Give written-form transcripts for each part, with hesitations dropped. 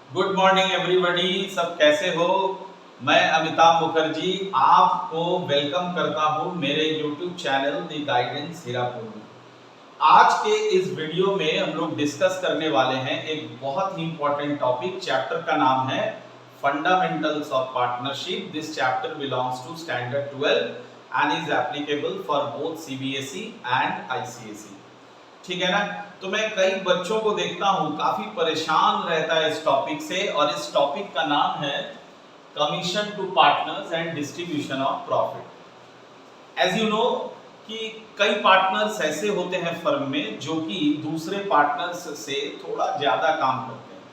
Good morning everybody. सब कैसे हो? मैं अमिताभ मुखर्जी आपको वेलकम करता हूं मेरे YouTube channel the guidance Hirapur में। आज के इस वीडियो में हम लोग डिस्कस करने वाले हैं एक बहुत ही इंपॉर्टेंट टॉपिक। चैप्टर का नाम है fundamentals of partnership. This chapter belongs to standard 12 and is applicable for both CBSE and ICSE. ठीक है ना? तो मैं कई बच्चों को देखता हूं काफी परेशान रहता है इस टॉपिक से, और इस टॉपिक का नाम है commission to partners and distribution of profit. As you know कि कई पार्टनर्स ऐसे होते हैं फर्म में जो कि दूसरे पार्टनर्स से थोड़ा ज्यादा काम करते हैं,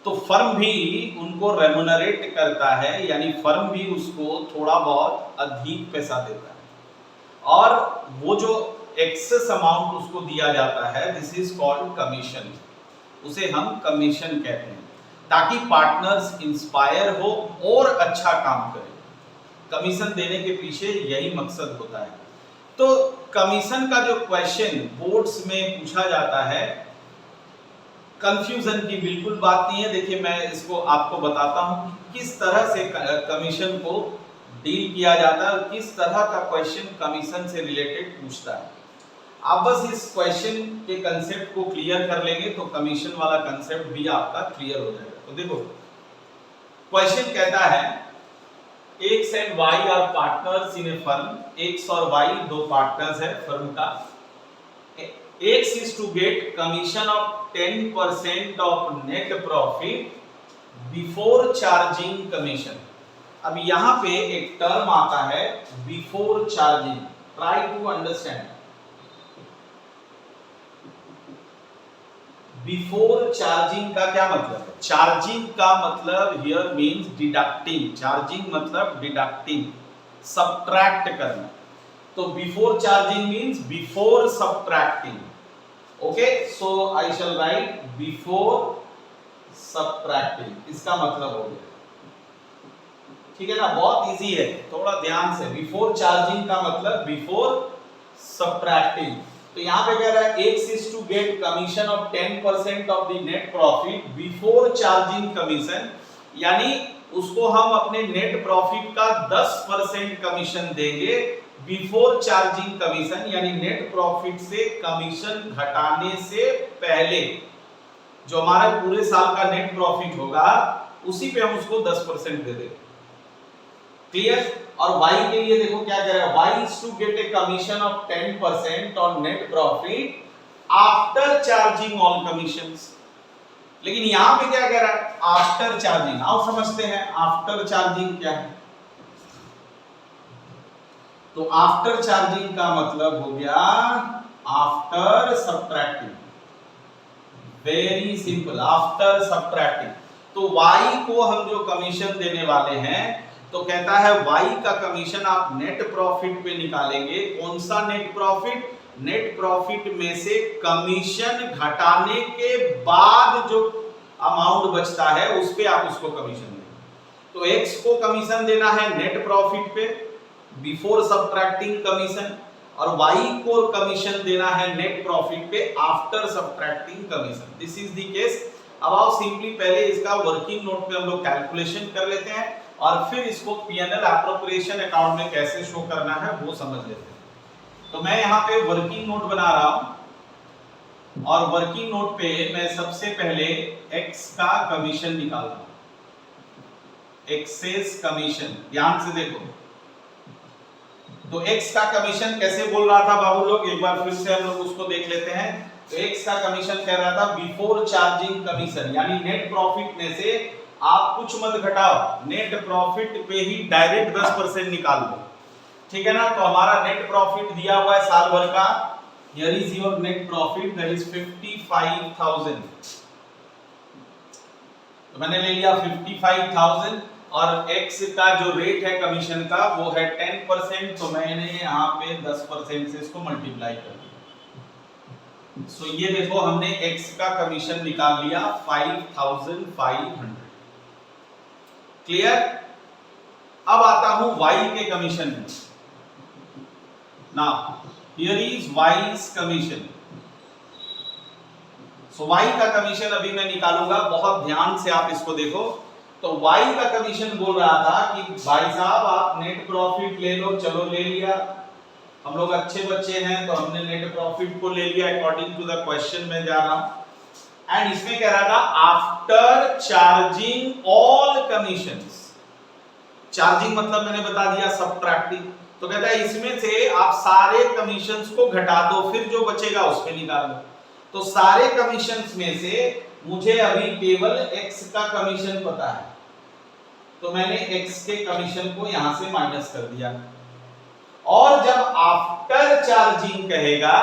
तो फर्म भी उनको रेमुनरेट करता है, यानी फर्म भी उसको थोड़ा बहुत अधिक पैसा देता है, और वो जो एक्सेस अमाउंट उसको दिया जाता है, दिस इज कॉल्ड कमीशन। उसे हम कमीशन कहते हैं, ताकि पार्टनर्स इंस्पायर हो और अच्छा काम करें। कमीशन देने के पीछे यही मकसद होता है। तो कमीशन का जो क्वेश्चन बोर्ड्स में पूछा जाता है, कंफ्यूजन की बिल्कुल बात नहीं है। देखिए, मैं इसको आपको बताता हूं कि किस तरह से कमीशन को डील किया जाता है और किस तरह का क्वेश्चन कमीशन से रिलेटेड पूछता है। आप बस इस क्वेश्चन के कंसेप्ट को क्लियर कर लेंगे तो कमीशन वाला कंसेप्ट भी आपका क्लियर हो जाएगा। तो देखो, क्वेश्चन कहता है X and Y are partners in a firm. X और वाई दो पार्टनर्स है फर्म का। X is to get commission of 10% of net profit before charging commission. अब यहां पे एक टर्म आता है before charging. Try to understand. Before charging का क्या मतलब है? चार्जिंग का मतलब हियर मींस डिडक्टिंग। चार्जिंग मतलब डिडक्टिंग, सब्ट्रैक्ट करना। तो before charging means before subtracting. Okay, सो आई शैल राइट बिफोर सब्ट्रैक्टिंग। इसका मतलब हो गया। ठीक है ना? बहुत इजी है, थोड़ा ध्यान से। बिफोर चार्जिंग का मतलब बिफोर सब्ट्रैक्टिंग। तो यहां पे कह रहा है x is to get commission of 10% of the net profit before charging commission, यानी उसको हम अपने नेट प्रॉफिट का 10% कमीशन देंगे बिफोर चार्जिंग कमीशन, यानी नेट प्रॉफिट से कमीशन घटाने से पहले। जो हमारा पूरे साल का नेट प्रॉफिट होगा उसी पे हम उसको 10% दे देंगे। क्लियर? और y के लिए देखो क्या कह रहा है, y is to get a commission of 10% on net profit after charging all commissions। लेकिन यहां पे क्या कह रहा है? After charging. आओ समझते हैं आफ्टर चार्जिंग क्या है। तो आफ्टर चार्जिंग का मतलब हो गया after subtracting. Very simple, after subtracting. तो y को हम जो कमीशन देने वाले हैं, तो कहता है y का कमीशन आप नेट प्रॉफिट पे निकालेंगे। कौन सा नेट प्रॉफिट? नेट प्रॉफिट में से कमीशन घटाने के बाद जो अमाउंट बचता है उस पे आप उसको कमीशन देंगे। तो x को कमीशन देना है नेट प्रॉफिट पे बिफोर सब्ट्रैक्टिंग कमीशन, और y को कमीशन देना है नेट प्रॉफिट पे after subtracting commission. This is the case. अब आओ सिंपली पहले इसका वर्किंग नोट पे हम लोग कैलकुलेशन कर लेते हैं, और फिर इसको पीएनएल एप्रोप्रिएशन अकाउंट में कैसे शो करना है वो समझ लेते हैं। तो मैं यहाँ पे वर्किंग नोट बना रहा हूं, और वर्किंग नोट पे मैं सबसे पहले एक्स का कमीशन निकाल रहा हूं। एक्सेस कमीशन, ध्यान से देखो। तो एक्स का कमीशन कैसे बोल रहा था बाबू लोग? एक बार फिर से हम लोग उसको देख लेते हैं। तो एक्स का कमीशन कह रहा था बिफोर चार्जिंग कमीशन, यानी नेट प्रॉफिट में से आप कुछ मत घटाओ, नेट प्रॉफिट पे ही डायरेक्ट 10% निकाल लो। ठीक है ना? तो हमारा नेट प्रॉफिट दिया हुआ है साल भर का। Here is your net profit, that is 55,000। तो मैंने ले लिया 55,000, और x का जो रेट है कमीशन का वो है 10%। तो मैंने यहाँ पे 10% से इसको मल्टीप्लाई कर दिया। सो ये देखो, हमने x का कमीशन निकाल लिया 5,500। क्लियर? अब आता हूं y के कमीशन में। Now here is y's commission. So y का कमीशन अभी मैं निकालूंगा, बहुत ध्यान से आप इसको देखो। तो y का कमीशन बोल रहा था कि भाई साहब आप नेट प्रॉफिट ले लो, चलो ले लिया, हम लोग अच्छे बच्चे हैं तो हमने नेट प्रॉफिट को ले लिया अकॉर्डिंग टू द क्वेश्चन में जा रहा हूं। एंड इसमें कह रहा था after charging all commissions, charging मतलब मैंने बता दिया सबट्रैक्टिंग, तो कहता है इसमें से आप सारे कमीशंस को घटा दो, फिर जो बचेगा उसमें निकाल लो। तो सारे कमीशंस में से मुझे अभी केवल x का कमीशन पता है, तो मैंने x के कमीशन को यहां से माइनस कर दिया। और जब आफ्टर चार्जिंग कहेगा,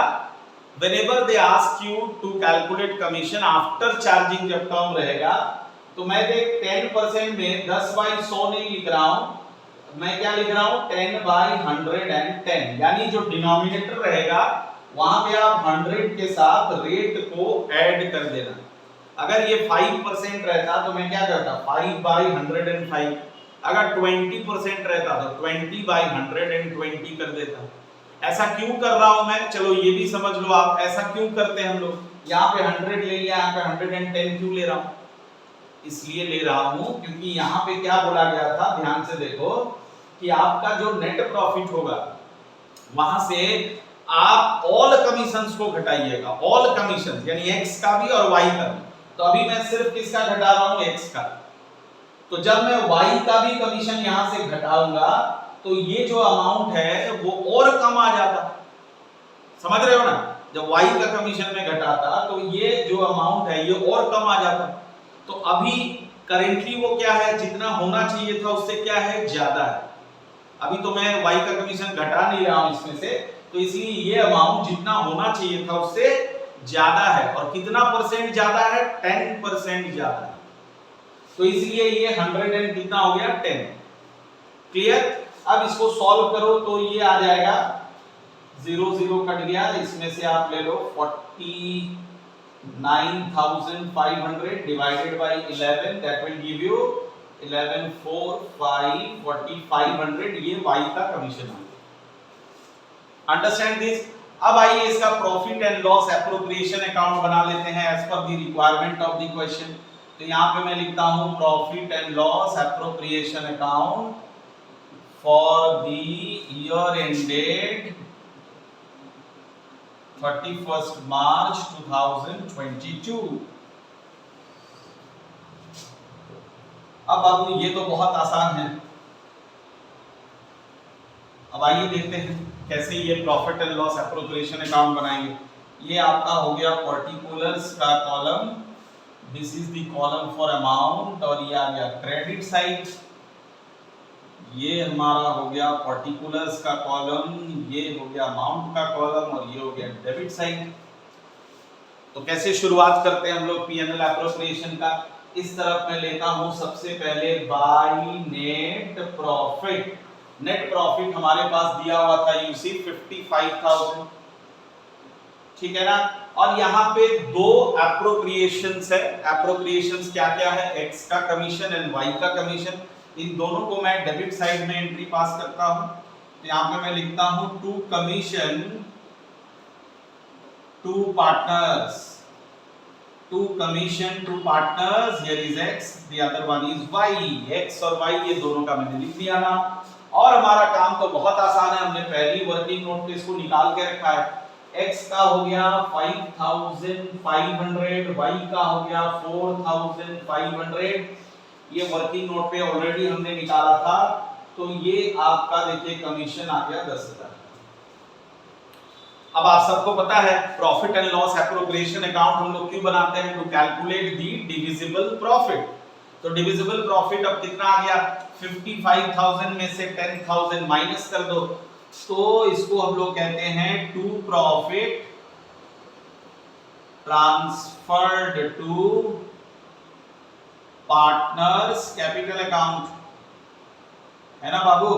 whenever they ask you to calculate commission after charging जब टर्म रहेगा, तो मैं देख 10% में 10/100 नहीं लिख रहा हूं, मैं क्या लिख रहा हूं 10/110, यानी जो डिनोमिनेटर रहेगा वहां पे आप 100 के साथ रेट को ऐड कर देना। अगर ये 5% रहता तो मैं क्या करता 5/105, अगर 20% रहता तो 20/120 कर देता। ऐसा क्यों कर रहा हूं मैं, चलो ये भी समझ लो आप, ऐसा क्यों करते हैं हम लोग, यहाँ पे 100 ले लिया, यहाँ पे 110 क्यों ले रहा हूं, इसलिए ले रहा हूं क्योंकि यहाँ पे क्या बोला गया था, ध्यान से देखो कि आपका जो नेट प्रॉफिट होगा वहां से आप ऑल कमीशंस को घटाइएगा, ऑल कमीशंस यानी x का भी और y का भी। तो अभी मैं सिर्फ किसका घटा रहा हूं, x का। तो जब मैं y का भी कमीशन यहां से घटाऊंगा तो ये जो अमाउंट है वो और कम आ जाता, समझ रहे हो ना, जब y का कमीशन में घटाता तो ये जो अमाउंट है ये और कम आ जाता। तो अभी करेंटली वो क्या है, जितना होना चाहिए था उससे क्या है, ज्यादा है। अभी तो मैं y का कमीशन घटा नहीं रहा हूं इसमें से, तो इसलिए ये अमाउंट जितना होना चाहिए था उससे ज्यादा है। और कितना परसेंट ज्यादा है, 10% ज्यादा है। तो इसलिए ये 100 एंड कितना हो गया 10। क्लियर। अब इसको सॉल्व करो तो ये आ जाएगा 0 0 कट गया, इसमें से आप ले लो 49,500 divided by 11, that will give you 11 4 5 4500, ये y का कमीशन है। Understand this. अब आइए इसका profit and loss appropriation account बना लेते हैं as per the requirement of the question. तो यहां पे मैं लिखता हूं profit and loss appropriation account for the year ended 31st March 2022। अब बाबू ये तो बहुत आसान है, अब आइए देखते हैं कैसे ये profit and loss appropriation account बनाएंगे। ये आपका हो गया पर्टिकुलर्स का column, this is the column for amount, और ये आ गया क्रेडिट साइड। ये हमारा हो गया पर्टिकुलर्स का कॉलम, ये हो गया अमाउंट का कॉलम, और ये हो गया डेबिट साइड। तो कैसे शुरुआत करते हैं हम लोग P&L एप्रोप्रिएशन का। इस तरफ मैं लेता हूं सबसे पहले by net profit. Net profit हमारे पास दिया हुआ था यूसी 55,000, ठीक है ना। और यहाँ पे दो एप्रोप्रिएशंस है। एप्रोप्रिएशंस क्या क्या है, x का कमीशन एंड y का कमीशन। इन दोनों को मैं डेबिट साइड में एंट्री पास करता हूं। तो यहाँ पे मैं लिखता हूं to commission to partners, to commission to partners, here is x, the other one is y। x और y ये दोनों का मैंने लिख दिया ना। और हमारा काम तो बहुत आसान है, हमने पहली वर्किंग नोट पे इसको निकाल के रखा है। x का हो गया 5,500, y का हो गया 4,500। ये वर्किंग नोट पे ऑलरेडी हमने निकाला था। तो ये आपका देखिए कमीशन आ गया 10,000। अब आप सबको पता है profit and loss appropriation account हम लोग क्यों बनाते हैं, to calculate the divisible profit. तो डिविजिबल प्रॉफिट अब कितना आ गया, 55,000 में से 10,000 माइनस कर दो, तो इसको हम लोग कहते हैं to profit transferred to partners capital account, है ना बाबू।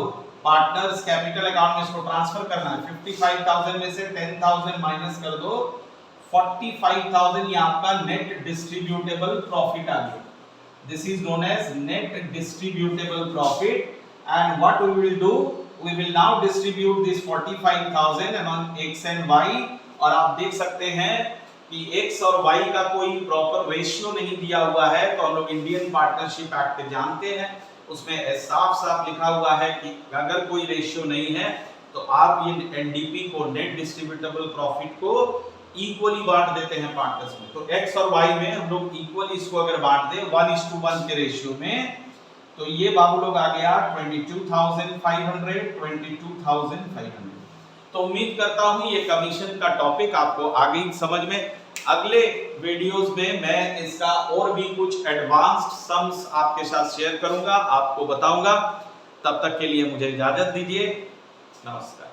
पार्टनर्स कैपिटल अकाउंट में इसको ट्रांसफर करना है। 55,000 में से 10,000 माइनस कर दो, 45,000 ये आपका नेट डिस्ट्रीब्यूटेबल प्रॉफिट आ गया। This is known as net distributable profit, and what we will do, we will now distribute this 45,000 among x and y। और आप देख सकते हैं कि एक्स और वाई का कोई प्रॉपर रेशियो नहीं दिया हुआ है, तो हम लोग इंडियन पार्टनरशिप एक्ट जानते हैं, उसमें साफ साफ लिखा हुआ है कि अगर कोई रेशियो नहीं है तो आप ये एनडीपी को, नेट डिस्ट्रीब्यूटेबल प्रॉफिट को इक्वली बांट देते हैं पार्टनर्स में। तो एक्स और वाई में हम लोग इक्वली इसको अगर बांट दें 1:1 के रेशियो में, तो ये बाबू लोग आ गया 22,500, 22,500। तो उम्मीद करता हूं ये कमीशन का टॉपिक आपको आ गई समझ में। अगले वीडियोस में मैं इसका और भी कुछ एडवांस्ड सम्स आपके साथ शेयर करूंगा, आपको बताऊंगा। तब तक के लिए मुझे इजाजत दीजिए, नमस्कार।